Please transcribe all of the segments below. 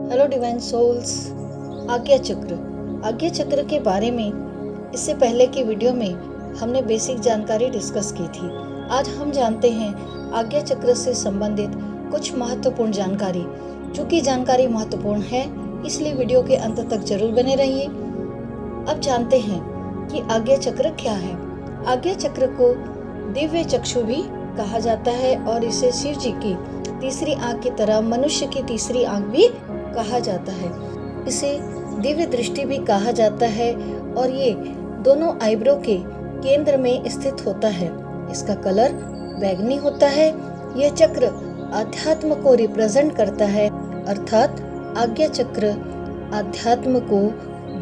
Hello divine souls. आज्ञा चक्र के बारे में इससे पहले की वीडियो में हमने बेसिक जानकारी डिस्कस की थी। आज हम जानते हैं आज्ञा चक्र से संबंधित कुछ महत्वपूर्ण जानकारी। चूंकि जानकारी महत्वपूर्ण है इसलिए वीडियो के अंत तक जरूर बने रहिए। अब जानते हैं कि आज्ञा चक्र क्या है। आज्ञा चक्र को दिव्य चक्षु भी कहा जाता है और इसे शिव जी की तीसरी आंख की तरह मनुष्य की तीसरी आंख भी कहा जाता है। इसे दिव्य दृष्टि भी कहा जाता है और ये दोनों आईब्रो के केंद्र में स्थित होता है। इसका कलर बैंगनी होता है। यह चक्र अध्यात्म को रिप्रेजेंट करता है, अर्थात आज्ञा चक्र अध्यात्म को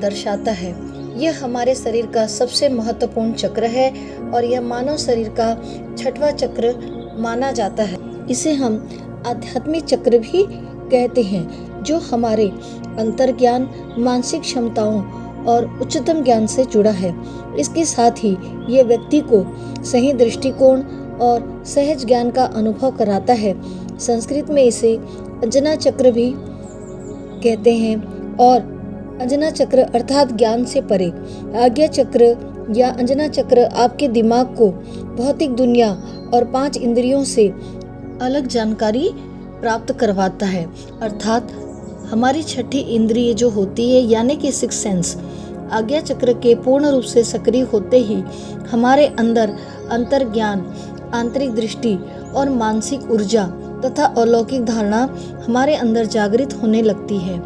दर्शाता है। यह हमारे शरीर का सबसे महत्वपूर्ण चक्र है और यह मानव शरीर का छठवां चक्र माना जाता है। इसे हम आध्यात्मिक चक्र भी कहते हैं, जो हमारे अंतर्ज्ञान, मानसिक क्षमताओं और उच्चतम ज्ञान से जुड़ा है। इसके साथ ही यह व्यक्ति को सही दृष्टिकोण और सहज ज्ञान का अनुभव कराता है। संस्कृत में इसे अंजना चक्र भी कहते हैं और अंजना चक्र अर्थात ज्ञान से परे। आज्ञा चक्र या अंजना चक्र आपके दिमाग को भौतिक दुनिया और 5 इंद्रियों से अलग जानकारी प्राप्त करवाता है, अर्थात हमारी छठी इंद्रिय जो होती है यानी कि 6 सेंस। आज्ञा चक्र के पूर्ण रूप से सक्रिय होते ही हमारे अंदर अंतर्ज्ञान, आंतरिक दृष्टि और मानसिक ऊर्जा तथा अलौकिक धारणा हमारे अंदर जागृत होने लगती है।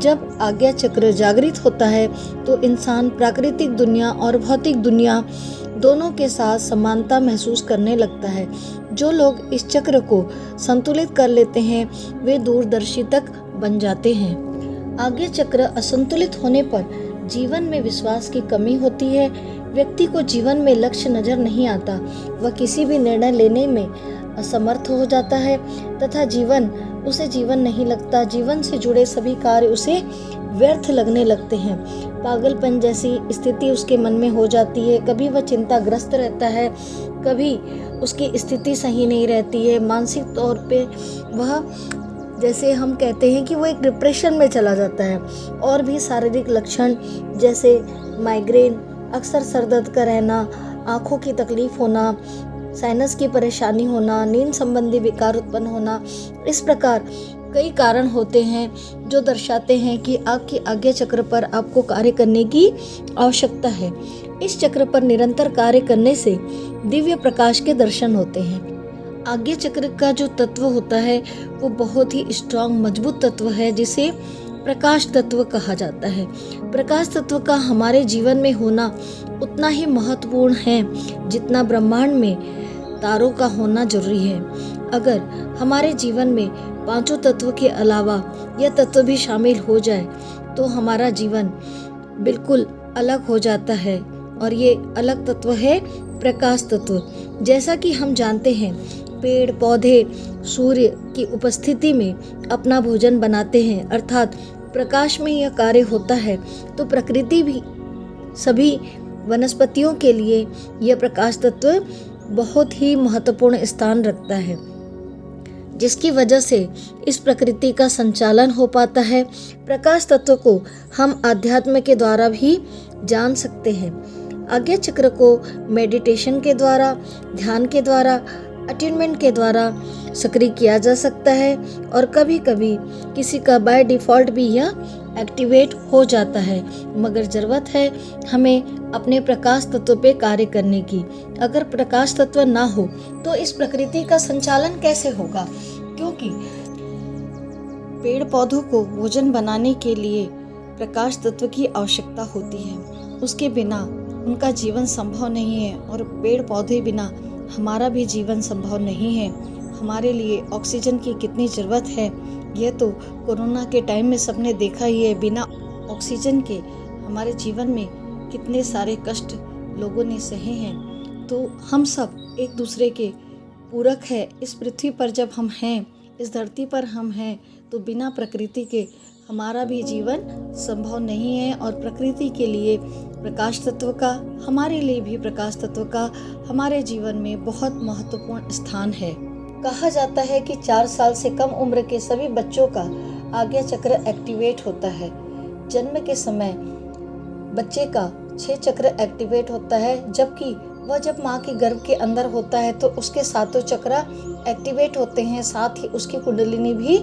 जब आज्ञा चक्र जागृत होता है तो इंसान प्राकृतिक दुनिया और भौतिक दुनिया दोनों के साथ समानता महसूस करने लगता है। जो लोग इस चक्र को संतुलित कर लेते हैं वे दूरदर्शी तक बन जाते हैं। आज्ञा चक्र असंतुलित होने पर जीवन में विश्वास की कमी होती है। व्यक्ति को जीवन में लक्ष्य नजर नहीं आता, वह किसी भी निर्णय लेने में असमर्थ हो जाता है तथा उसे जीवन नहीं लगता। जीवन से जुड़े सभी कार्य उसे व्यर्थ लगने लगते हैं। पागलपन जैसी स्थिति उसके मन में हो जाती है। कभी वह चिंताग्रस्त रहता है, कभी उसकी स्थिति सही नहीं रहती है। मानसिक तौर पे वह, जैसे हम कहते हैं कि वो एक डिप्रेशन में चला जाता है। और भी शारीरिक लक्षण जैसे माइग्रेन, अक्सर सर दर्द का रहना, आँखों की तकलीफ होना, साइनस की परेशानी होना, नींद संबंधी विकार उत्पन्न होना, इस प्रकार कई कारण होते हैं जो दर्शाते हैं कि आपकी आज्ञा चक्र पर आपको कार्य करने की आवश्यकता है। इस चक्र पर निरंतर कार्य करने से दिव्य प्रकाश के दर्शन होते हैं। आज्ञा चक्र का जो तत्व होता है वो बहुत ही स्ट्रांग, मजबूत तत्व है जिसे प्रकाश तत्व कहा जाता है। प्रकाश तत्व का हमारे जीवन में होना उतना ही महत्वपूर्ण है जितना ब्रह्मांड में तारों का होना जरूरी है। अगर हमारे जीवन में 5 तत्व के अलावा यह तत्व भी शामिल हो जाए तो हमारा जीवन बिल्कुल अलग हो जाता है और ये अलग तत्व है प्रकाश तत्व। जैसा कि हम जानते हैं पेड़ पौधे सूर्य की उपस्थिति में अपना भोजन बनाते हैं, अर्थात प्रकाश में यह कार्य होता है। तो प्रकृति भी सभी वनस्पतियों के लिए यह प्रकाश तत्व बहुत ही महत्वपूर्ण स्थान रखता है, जिसकी वजह से इस प्रकृति का संचालन हो पाता है। प्रकाश तत्व को हम आध्यात्म के द्वारा भी जान सकते हैं। आज्ञा चक्र को मेडिटेशन के द्वारा, ध्यान के द्वारा, अटेनमेंट के द्वारा सक्रिय किया जा सकता है और कभी कभी किसी का बाय डिफ़ॉल्ट भी यह एक्टिवेट हो जाता है। मगर ज़रूरत है हमें अपने प्रकाश तत्व पे कार्य करने की। अगर प्रकाश तत्व ना हो तो इस प्रकृति का संचालन कैसे होगा? क्योंकि पेड़ पौधों को भोजन बनाने के लिए प्रकाश तत्व की आवश्यकता होती है। उसके बिना उनका जीवन संभव नहीं है और पेड़ पौधे बिना हमारा भी जीवन संभव नहीं है। हमारे लिए ऑक्सीजन की कितनी ज़रूरत है यह तो कोरोना के टाइम में सबने देखा ही है। बिना ऑक्सीजन के हमारे जीवन में कितने सारे कष्ट लोगों ने सहे हैं। तो हम सब एक दूसरे के पूरक है। इस पृथ्वी पर जब हम हैं, इस धरती पर हम हैं, तो बिना प्रकृति के हमारा भी जीवन संभव नहीं है। और प्रकृति के लिए प्रकाश तत्व का, हमारे लिए भी प्रकाश तत्व का हमारे जीवन में बहुत महत्वपूर्ण स्थान है। कहा जाता है कि 4 साल से कम उम्र के सभी बच्चों का आज्ञा चक्र एक्टिवेट होता है। जन्म के समय बच्चे का 6 चक्र एक्टिवेट होता है, जबकि वह जब माँ के गर्भ के अंदर होता है तो उसके 7 चक्र एक्टिवेट होते हैं। साथ ही उसकी कुंडलिनी भी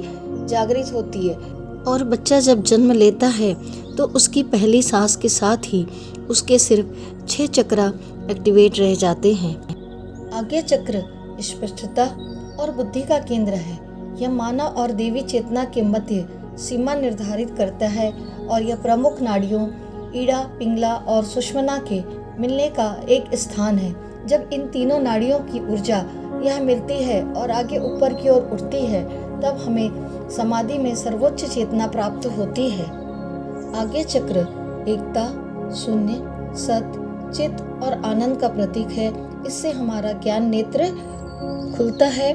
जागृत होती है। और बच्चा जब जन्म लेता है तो उसकी पहली सांस के साथ ही उसके सिर्फ 6 चक्र एक्टिवेट रह जाते हैं। आज्ञा चक्र स्पष्टता और बुद्धि का केंद्र है। यह मानव और देवी चेतना के मध्य सीमा निर्धारित करता है और यह प्रमुख नाड़ियों ईड़ा, पिंगला और सुषुम्ना के मिलने का एक स्थान है। जब इन तीनों नाड़ियों की ऊर्जा यह मिलती है और आगे ऊपर की ओर उठती है, तब हमें समाधि में सर्वोच्च चेतना प्राप्त होती है। आज्ञा चक्र एकता, शून्य, सत, चित और आनंद का प्रतीक है। इससे हमारा ज्ञान नेत्र खुलता है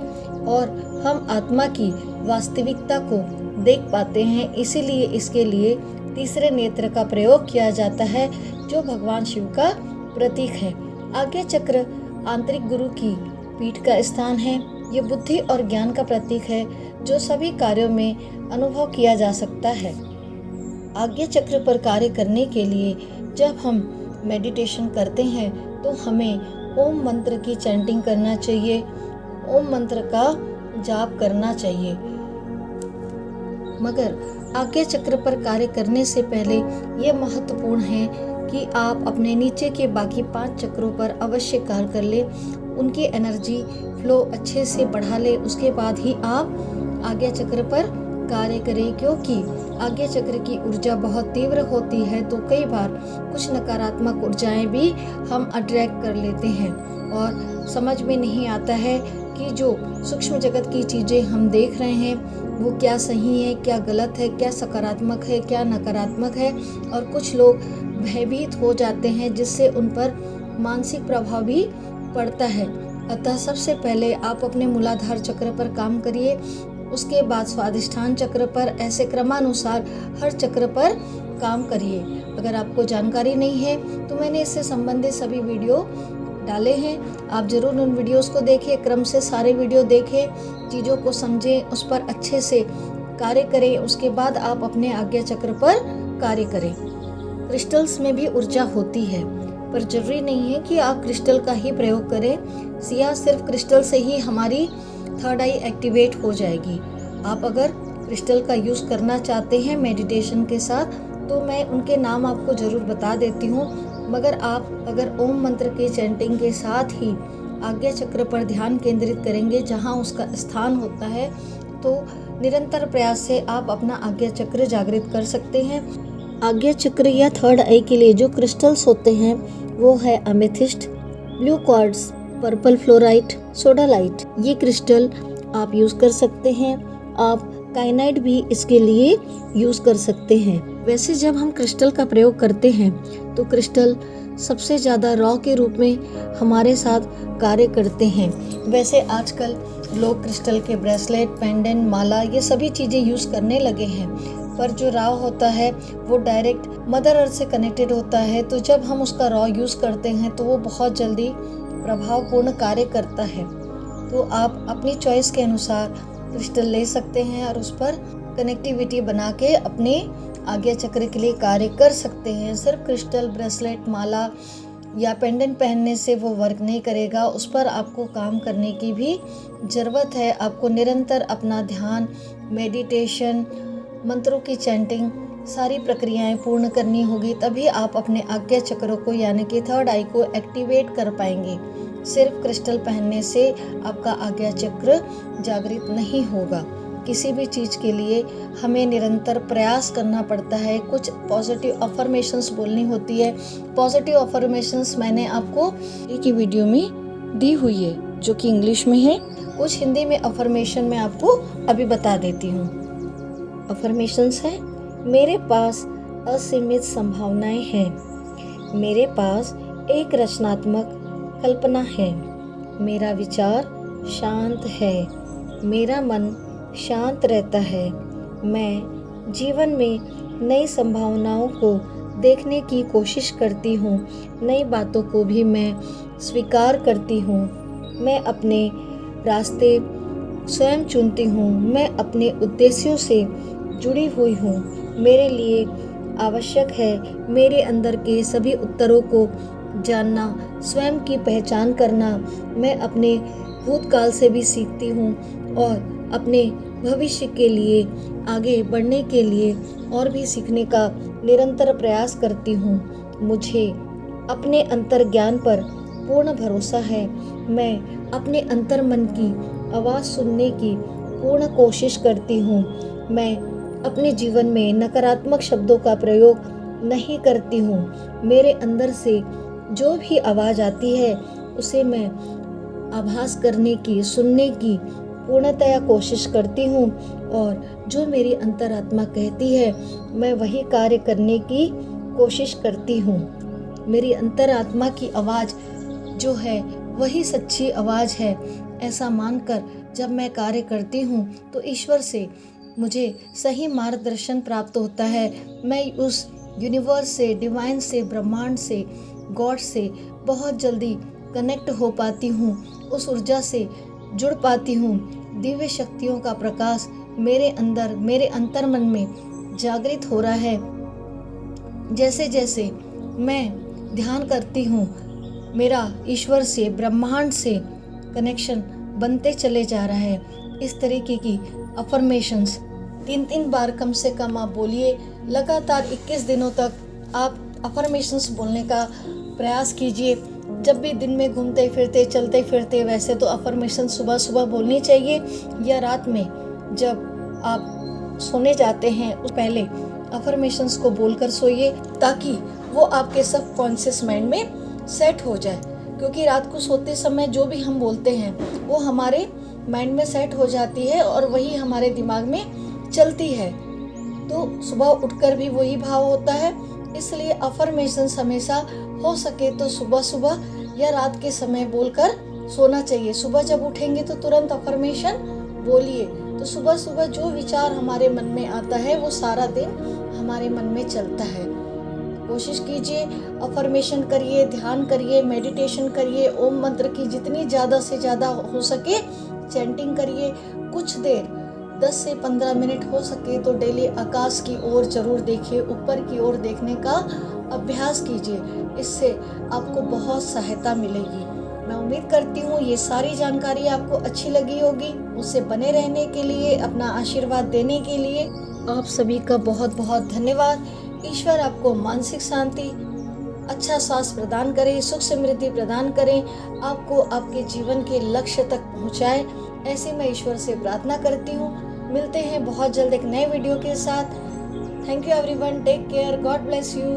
और हम आत्मा की वास्तविकता को देख पाते हैं। इसीलिए इसके लिए तीसरे नेत्र का प्रयोग किया जाता है, जो भगवान शिव का प्रतीक है। आज्ञा चक्र आंतरिक गुरु की पीठ का स्थान है। ये बुद्धि और ज्ञान का प्रतीक है, जो सभी कार्यों में अनुभव किया जा सकता है। आज्ञा चक्र पर कार्य करने के लिए जब हम मेडिटेशन करते हैं तो हमें ओम मंत्र की चैंटिंग करना चाहिए, ओम मंत्र का जाप करना चाहिए। मगर आज्ञा चक्र पर कार्य करने से पहले यह महत्वपूर्ण है कि आप अपने नीचे के बाकी 5 चक्रों पर अवश्य कार्य कर ले, उनकी एनर्जी फ्लो अच्छे से बढ़ा ले। उसके बाद ही आप आज्ञा चक्र पर कार्य करें, क्योंकि आज्ञा चक्र की ऊर्जा बहुत तीव्र होती है। तो कई बार कुछ नकारात्मक ऊर्जाएं भी हम अट्रैक्ट कर लेते हैं और समझ में नहीं आता है कि जो सूक्ष्म जगत की चीज़ें हम देख रहे हैं वो क्या सही है, क्या गलत है, क्या सकारात्मक है, क्या नकारात्मक है। और कुछ लोग भयभीत हो जाते हैं, जिससे उन पर मानसिक प्रभाव भी पड़ता है। अतः सबसे पहले आप अपने मूलाधार चक्र पर काम करिए, उसके बाद स्वादिष्ठान चक्र पर, ऐसे क्रमानुसार हर चक्र पर काम करिए। अगर आपको जानकारी नहीं है तो मैंने इससे संबंधित सभी वीडियो डाले हैं, आप जरूर उन वीडियोस को देखिए, क्रम से सारे वीडियो देखें, चीज़ों को समझें, उस पर अच्छे से कार्य करें। उसके बाद आप अपने आज्ञा चक्र पर कार्य करें। क्रिस्टल्स में भी ऊर्जा होती है, पर जरूरी नहीं है कि आप क्रिस्टल का ही प्रयोग करें, या सिर्फ क्रिस्टल से ही हमारी थर्ड आई एक्टिवेट हो जाएगी। आप अगर क्रिस्टल का यूज़ करना चाहते हैं मेडिटेशन के साथ तो मैं उनके नाम आपको ज़रूर बता देती हूँ। मगर आप अगर ओम मंत्र के चैंटिंग के साथ ही आज्ञा चक्र पर ध्यान केंद्रित करेंगे, जहाँ उसका स्थान होता है, तो निरंतर प्रयास से आप अपना आज्ञा चक्र जागृत कर सकते हैं। आज्ञा चक्र या थर्ड आई के लिए जो क्रिस्टल्स होते हैं वो है amethyst, blue quartz, purple fluorite, sodalite. ये क्रिस्टल आप यूज़ कर सकते हैं। आप काइनाइट भी इसके लिए यूज़ कर सकते हैं। वैसे जब हम क्रिस्टल का प्रयोग करते हैं तो क्रिस्टल सबसे ज़्यादा रॉ के रूप में हमारे साथ कार्य करते हैं। वैसे आजकल लोग क्रिस्टल के ब्रेसलेट, पेंडेंट, माला, ये सभी चीज़ें यूज़ करने लगे हैं, पर जो रॉ होता है वो डायरेक्ट मदर अर्थ से कनेक्टेड होता है। तो जब हम उसका रॉ यूज़ करते हैं तो वो बहुत जल्दी प्रभावपूर्ण कार्य करता है। तो आप अपनी चॉइस के अनुसार क्रिस्टल ले सकते हैं और उस पर कनेक्टिविटी बना के अपने आज्ञा चक्र के लिए कार्य कर सकते हैं। सिर्फ क्रिस्टल, ब्रेसलेट, माला या पेंडेंट पहनने से वो वर्क नहीं करेगा, उस पर आपको काम करने की भी ज़रूरत है। आपको निरंतर अपना ध्यान, मेडिटेशन, मंत्रों की चैंटिंग, सारी प्रक्रियाएं पूर्ण करनी होगी, तभी आप अपने आज्ञा चक्रों को यानी कि थर्ड आई को एक्टिवेट कर पाएंगे। सिर्फ क्रिस्टल पहनने से आपका आज्ञा चक्र जागृत नहीं होगा। किसी भी चीज़ के लिए हमें निरंतर प्रयास करना पड़ता है। कुछ पॉजिटिव अफर्मेशंस बोलनी होती है। पॉजिटिव अफर्मेशंस मैंने आपको एक ही वीडियो में दी हुई है, जो कि इंग्लिश में है। कुछ हिंदी में अफर्मेशन मैं आपको अभी बता देती हूँ। अफर्मेशंस है: मेरे पास असीमित संभावनाएं हैं, मेरे पास एक रचनात्मक कल्पना है, मेरा विचार शांत है, मेरा मन शांत रहता है, मैं जीवन में नई संभावनाओं को देखने की कोशिश करती हूँ, नई बातों को भी मैं स्वीकार करती हूँ, मैं अपने रास्ते स्वयं चुनती हूँ, मैं अपने उद्देश्यों से जुड़ी हुई हूँ। मेरे लिए आवश्यक है मेरे अंदर के सभी उत्तरों को जानना, स्वयं की पहचान करना। मैं अपने भूतकाल से भी सीखती हूँ और अपने भविष्य के लिए आगे बढ़ने के लिए और भी सीखने का निरंतर प्रयास करती हूँ। मुझे अपने अंतर ज्ञान पर पूर्ण भरोसा है। मैं अपने अंतर मन की आवाज़ सुनने की पूर्ण कोशिश करती हूँ। मैं अपने जीवन में नकारात्मक शब्दों का प्रयोग नहीं करती हूँ। मेरे अंदर से जो भी आवाज़ आती है उसे मैं आभास करने की, सुनने की पूर्णतया कोशिश करती हूँ और जो मेरी अंतरात्मा कहती है मैं वही कार्य करने की कोशिश करती हूँ। मेरी अंतरात्मा की आवाज़ जो है वही सच्ची आवाज़ है, ऐसा मानकर जब मैं कार्य करती हूँ तो ईश्वर से मुझे सही मार्गदर्शन प्राप्त होता है। मैं उस यूनिवर्स से, डिवाइन से, ब्रह्मांड से, गॉड से बहुत जल्दी कनेक्ट हो पाती हूँ, उस ऊर्जा से जुड़ पाती हूँ। दिव्य शक्तियों का प्रकाश मेरे अंदर, मेरे अंतर्मन में जागृत हो रहा है। जैसे जैसे मैं ध्यान करती हूँ मेरा ईश्वर से, ब्रह्मांड से कनेक्शन बनते चले जा रहा है। इस तरीके की अफर्मेशंस 3-3 बार कम से कम आप बोलिए। लगातार 21 दिनों तक आप अफर्मेशंस बोलने का प्रयास कीजिए। जब भी दिन में घूमते फिरते, चलते फिरते, वैसे तो अफर्मेशन सुबह सुबह बोलनी चाहिए या रात में जब आप सोने जाते हैं उस पहले अफर्मेशंस को बोलकर सोइए, ताकि वो आपके सबकॉन्शियस माइंड में सेट हो जाए। क्योंकि रात को सोते समय जो भी हम बोलते हैं वो हमारे माइंड में सेट हो जाती है और वही हमारे दिमाग में चलती है, तो सुबह उठकर भी वही भाव होता है। इसलिए अफर्मेशंस हमेशा हो सके तो सुबह सुबह या रात के समय बोलकर सोना चाहिए। सुबह जब उठेंगे तो तुरंत अफर्मेशन बोलिए, तो सुबह सुबह जो विचार हमारे मन में आता है वो सारा दिन हमारे मन में चलता है। कोशिश कीजिए, अफर्मेशन करिए, ध्यान करिए, मेडिटेशन करिए, ओम मंत्र की जितनी ज़्यादा से ज़्यादा हो सके चैंटिंग करिए। कुछ देर 10 से 15 मिनट हो सके तो डेली आकाश की ओर जरूर देखिए, ऊपर की ओर देखने का अभ्यास कीजिए। इससे आपको बहुत सहायता मिलेगी। मैं उम्मीद करती हूँ ये सारी जानकारी आपको अच्छी लगी होगी। मुझसे बने रहने के लिए, अपना आशीर्वाद देने के लिए आप सभी का बहुत बहुत धन्यवाद। ईश्वर आपको मानसिक शांति, अच्छा स्वास्थ्य प्रदान करे, सुख समृद्धि प्रदान करें, आपको आपके जीवन के लक्ष्य तक पहुँचाए, ऐसे मैं ईश्वर से प्रार्थना करती हूँ। मिलते हैं बहुत जल्द एक नए वीडियो के साथ। Thank you everyone, take care, God bless you.